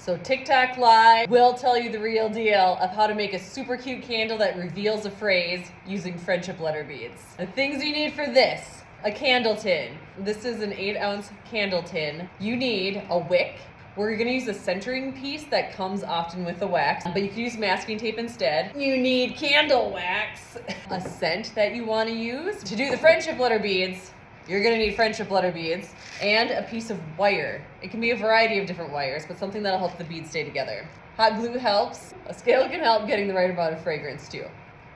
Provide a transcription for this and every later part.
So TikTok Live will tell you the real deal of how to make a super cute candle that reveals a phrase using friendship letter beads. The things you need for this: a candle tin. This is an 8-ounce candle tin. You need a wick. We're gonna use a centering piece that comes often with the wax, but you can use masking tape instead. You need candle wax, a scent that you wanna use. To do the friendship letter beads, you're gonna need friendship letter beads and a piece of wire. It can be a variety of different wires, but something that'll help the beads stay together. Hot glue helps. A scale can help getting the right amount of fragrance too.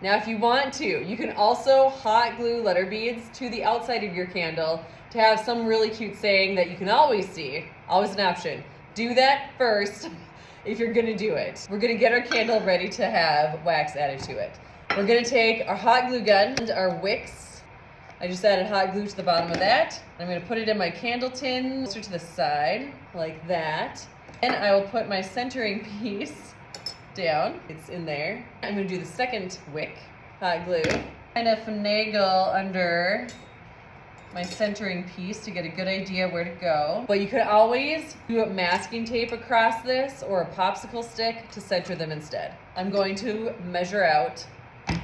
Now, if you want to, you can also hot glue letter beads to the outside of your candle to have some really cute saying that you can always see. Always an option. Do that first if you're gonna do it. We're gonna get our candle ready to have wax added to it. We're gonna take our hot glue gun and our wicks. I just added hot glue to the bottom of that. I'm gonna put it in my candle tin, closer to the side, like that. And I will put my centering piece down. It's in there. I'm gonna do the second wick, hot glue. Kind of finagle under my centering piece to get a good idea where to go. But you could always do a masking tape across this or a popsicle stick to center them instead. I'm going to measure out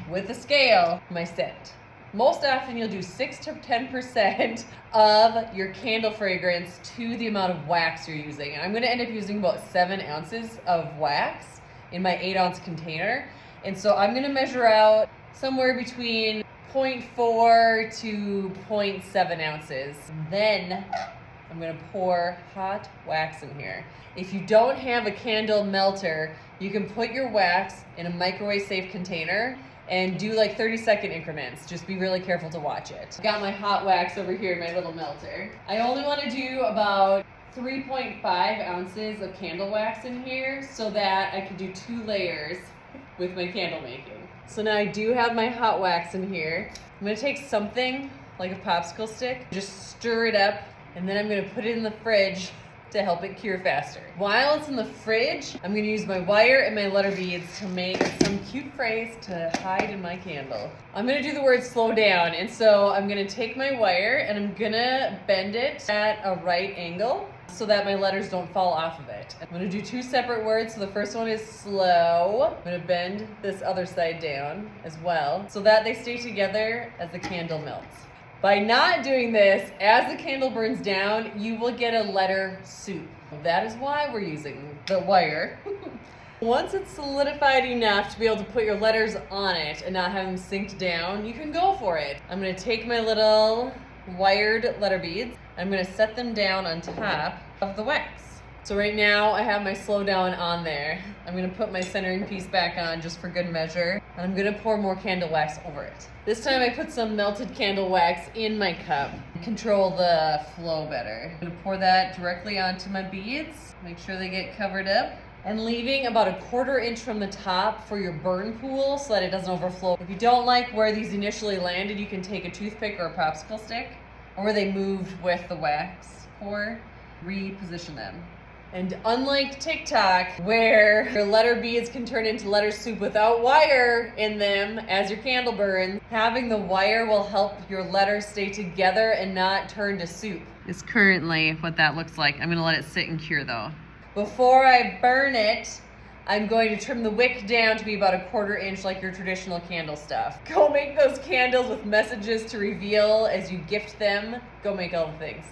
with a scale my scent. Most often you'll do 6 to 10% of your candle fragrance to the amount of wax you're using. And I'm gonna end up using about 7 ounces of wax in my 8-ounce container. And so I'm gonna measure out somewhere between 0.4 to 0.7 ounces. Then I'm gonna pour hot wax in here. If you don't have a candle melter, you can put your wax in a microwave safe container and do like 30-second increments. Just be really careful to watch it. Got my hot wax over here in my little melter. I only want to do about 3.5 ounces of candle wax in here so that I can do 2 layers with my candle making. So now I do have my hot wax in here. I'm gonna take something like a popsicle stick, just stir it up, and then I'm gonna put it in the fridge to help it cure faster. While it's in the fridge, I'm gonna use my wire and my letter beads to make some cute phrase to hide in my candle. I'm gonna do the word slow down, and so I'm gonna take my wire and I'm gonna bend it at a right angle so that my letters don't fall off of it. I'm gonna do 2 separate words. So the first one is slow. I'm gonna bend this other side down as well so that they stay together as the candle melts. By not doing this, as the candle burns down, you will get a letter soup. That is why we're using the wire. Once it's solidified enough to be able to put your letters on it and not have them sink down, you can go for it. I'm gonna take my little wired letter beads. I'm gonna set them down on top of the wax. So right now I have my slow down on there. I'm gonna put my centering piece back on just for good measure. And I'm gonna pour more candle wax over it. This time I put some melted candle wax in my cup. Control the flow better. I'm gonna pour that directly onto my beads. Make sure they get covered up. And leaving about a 1/4 inch from the top for your burn pool so that it doesn't overflow. If you don't like where these initially landed, you can take a toothpick or a popsicle stick, or where they moved with the wax pour, reposition them. And unlike TikTok, where your letter beads can turn into letter soup without wire in them as your candle burns, having the wire will help your letters stay together and not turn to soup. Is currently what that looks like. I'm gonna let it sit and cure though. Before I burn it, I'm going to trim the wick down to be about a 1/4 inch like your traditional candle stuff. Go make those candles with messages to reveal as you gift them. Go make all the things.